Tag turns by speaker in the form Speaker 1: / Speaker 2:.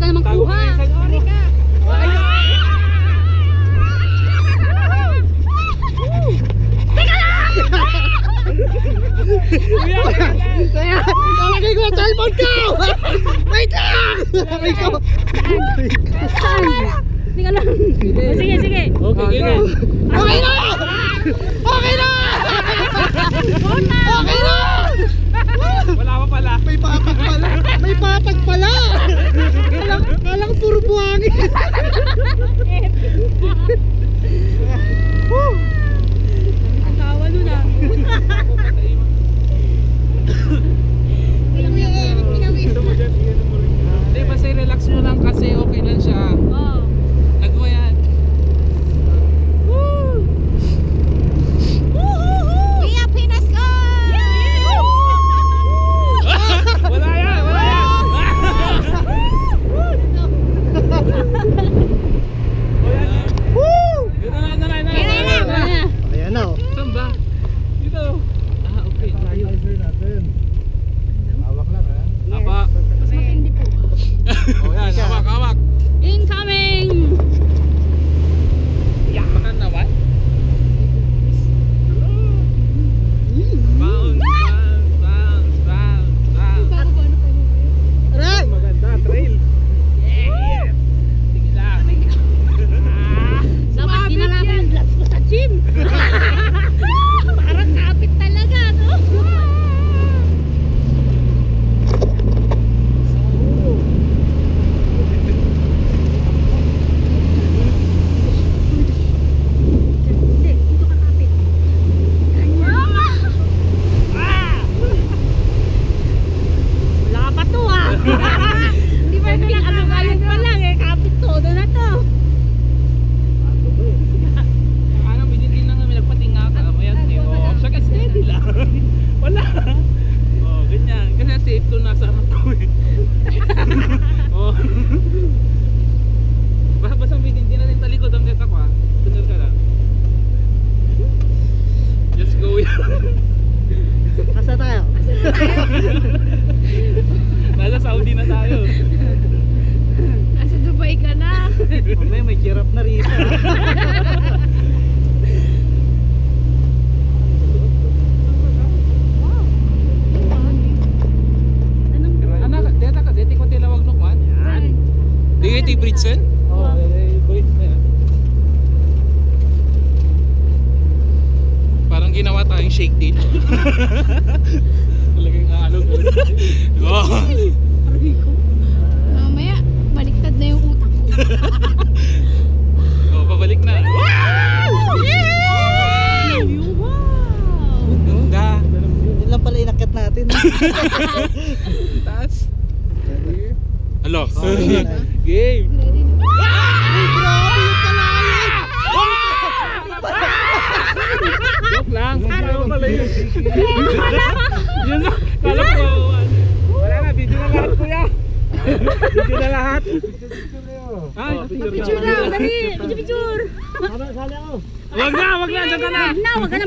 Speaker 1: namang kuha. Sorry ka.
Speaker 2: Kaya, talagay ko ang cellphone ko! Wait lang! Talagay ko!
Speaker 1: Hindi ka lang. Sige, sige.
Speaker 2: Okay na! Okay na! Okay na! Okay na!
Speaker 3: Wala pa pala.
Speaker 2: May patag pala! May patag pala! Kala ko puro buhangin!
Speaker 1: Tawa nun ah.
Speaker 3: Hindi, basta relax nyo lang kasi okay lang siya.
Speaker 1: Oo.
Speaker 3: Nagawa yan.
Speaker 1: We are Pinas ko!
Speaker 3: Wala yan! Wala yan!
Speaker 2: Ayan na oh.
Speaker 3: Saan ba? Dito. Ah, okay.
Speaker 2: Hawak lang ha.
Speaker 3: Apa.
Speaker 1: Mas matindi po.
Speaker 3: Oh, yan. Hawak, hawak.
Speaker 1: Incoming!
Speaker 3: Baka naman. Bounce, bounce, bounce, bounce, bounce.
Speaker 2: Aray!
Speaker 3: Maganda, trail. Yeah! Sige lang.
Speaker 1: Dapat kinalaman yung gloves ko sa gym. Parang kapit talaga, no? Hindi, dito ka kapit. Wala pa to ah. Hindi ba ito nakakayod pa lang eh. Kapit todo na to.
Speaker 3: Ano, binitin lang kami, nagpatinga ka. Ayan, oh, siya kasi steady lang. Wala. Oh, ganyan. Kasi safe to nasa harap ko eh. Oh. Basta binitin natin talikod ang kesa ko ah. Tunod ka lang. Just go yan.
Speaker 2: Asa tayo?
Speaker 3: Nasa Saudi na tayo.
Speaker 1: Nasa Dubai ka na.
Speaker 2: Mamaya may giraffe na rito.
Speaker 3: Anak, deta ka, deti ko tilawag no kwan. Yan. Di kayo tibritsen? Oo, bridge na yan. Parang ginawa tayong shake tail. Talagang aalog. Oh.
Speaker 1: Mamaya, baliktad na yung utak ko.
Speaker 3: Oh, pabalik na.
Speaker 1: Wow!
Speaker 3: Ganda.
Speaker 2: Yun lang pala inakyat natin.
Speaker 3: Taas. Hello.
Speaker 2: Okay.
Speaker 3: Game.
Speaker 2: Grabe yung kalayan!
Speaker 3: Joke lang. Ano pala yun? Yun na. Kala ko. Wala na. Video na lahat kuya. Video na lahat. Ay,
Speaker 1: Picture lang, dali! Picture!
Speaker 2: Sali ako.
Speaker 3: wag na. Diyan ka na.
Speaker 1: Wag na, wag ka na